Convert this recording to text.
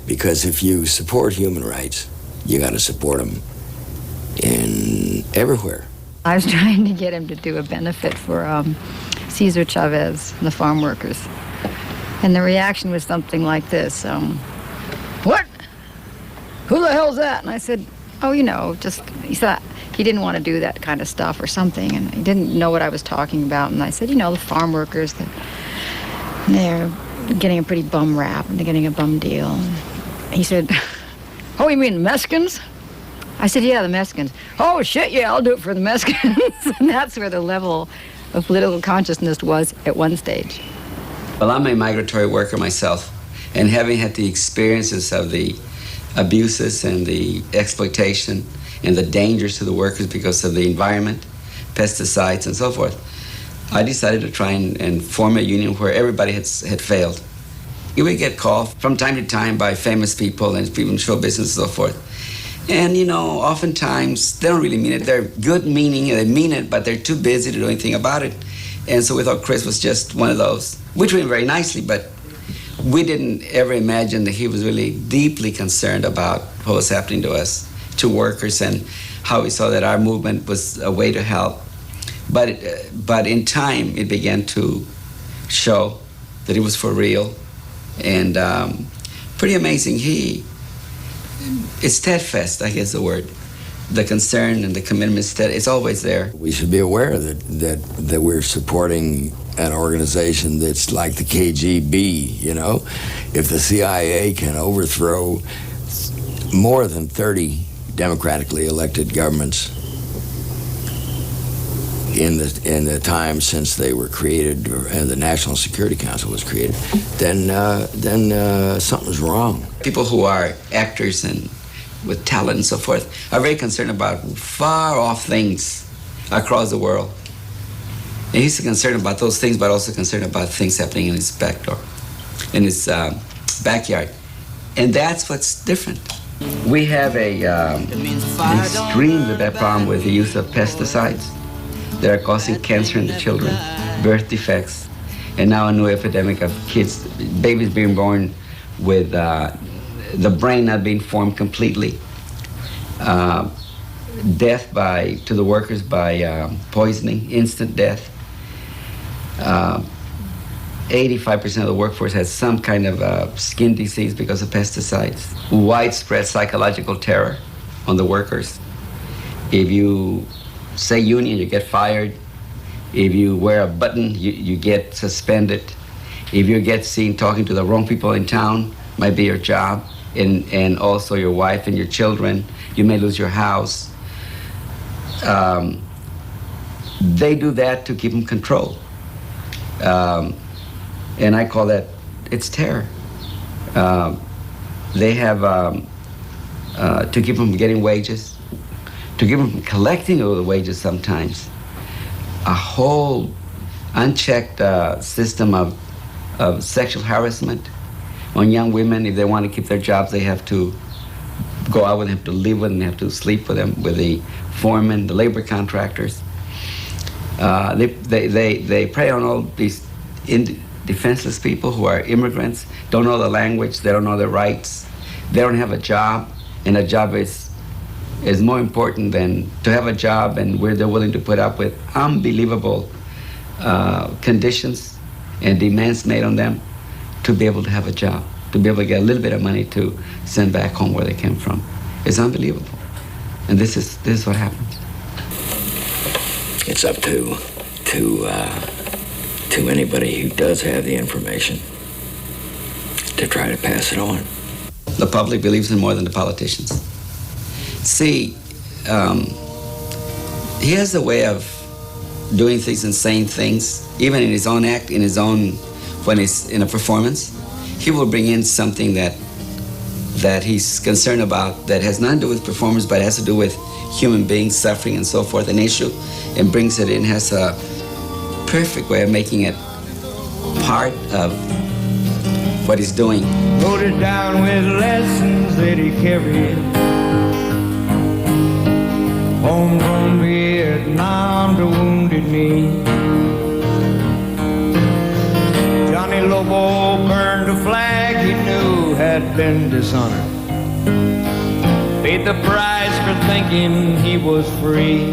Because if you support human rights, you got to support them in everywhere. I was trying to get him to do a benefit for Cesar Chavez and the farm workers. And the reaction was something like this. What? Who the hell's that? And I said, oh, he thought he didn't want to do that kind of stuff or something. And he didn't know what I was talking about. And I said, the farm workers, they're getting a pretty bum rap and they're getting a bum deal. And he said, oh, you mean the Mexicans? I said, yeah, the Mexicans. Oh, shit, yeah, I'll do it for the Mexicans. And that's where the level of political consciousness was at one stage. Well, I'm a migratory worker myself, and having had the experiences of the abuses and the exploitation and the dangers to the workers because of the environment, pesticides, and so forth, I decided to try and form a union where everybody had failed. You would get called from time to time by famous people and people in show business and so forth. And, oftentimes they don't really mean it. They're good meaning, and they mean it, but they're too busy to do anything about it. And so we thought Kris was just one of those. We treated him very nicely, but we didn't ever imagine that he was really deeply concerned about what was happening to us, to workers, and how we saw that our movement was a way to help. But in time, it began to show that it was for real. And pretty amazing. It's steadfast, I guess the word. The concern and the commitment, it's always there. We should be aware that we're supporting an organization that's like the KGB, If the CIA can overthrow more than 30 democratically elected governments in the time since they were created and the National Security Council was created, then something's wrong. People who are actors and with talent and so forth are very concerned about far off things across the world. And he's concerned about those things, but also concerned about things happening in his back door, in his backyard. And that's what's different. We have an extremely bad problem with the use of pesticides that are causing cancer in the children, birth defects, and now a new epidemic of babies being born with the brain not being formed completely, death to the workers by poisoning, instant death. 85% of the workforce has some kind of skin disease because of pesticides. Widespread psychological terror on the workers. If you say union, you get fired. If you wear a button, you get suspended. If you get seen talking to the wrong people in town, might be your job, and also your wife and your children. You may lose your house. They do that to keep them controlled. And I call it's terror. They have, to keep them getting wages, to keep them collecting all the wages sometimes, a whole unchecked system of sexual harassment on young women. If they want to keep their jobs, they have to go out with them, to live with them, they have to sleep with them, with the foremen, the labor contractors. They prey on all these defenseless people who are immigrants, don't know the language, they don't know their rights, they don't have a job, and a job is more important than to have a job, and where they're willing to put up with unbelievable conditions and demands made on them to be able to have a job, to be able to get a little bit of money to send back home where they came from. It's unbelievable. And this is what happens. It's up to anybody who does have the information to try to pass it on. The public believes in more than the politicians. See, he has a way of doing things and saying things, even in his own act, when he's in a performance. He will bring in something that he's concerned about that has nothing to do with performance, but has to do with human beings suffering and so forth, an issue, and brings it in, has a perfect way of making it part of what he's doing. Loaded down with lessons that he carried home from Vietnam to Wounded Knee. Johnny Tony Lobo burned a flag he knew had been dishonored. Paid the price for thinking he was free.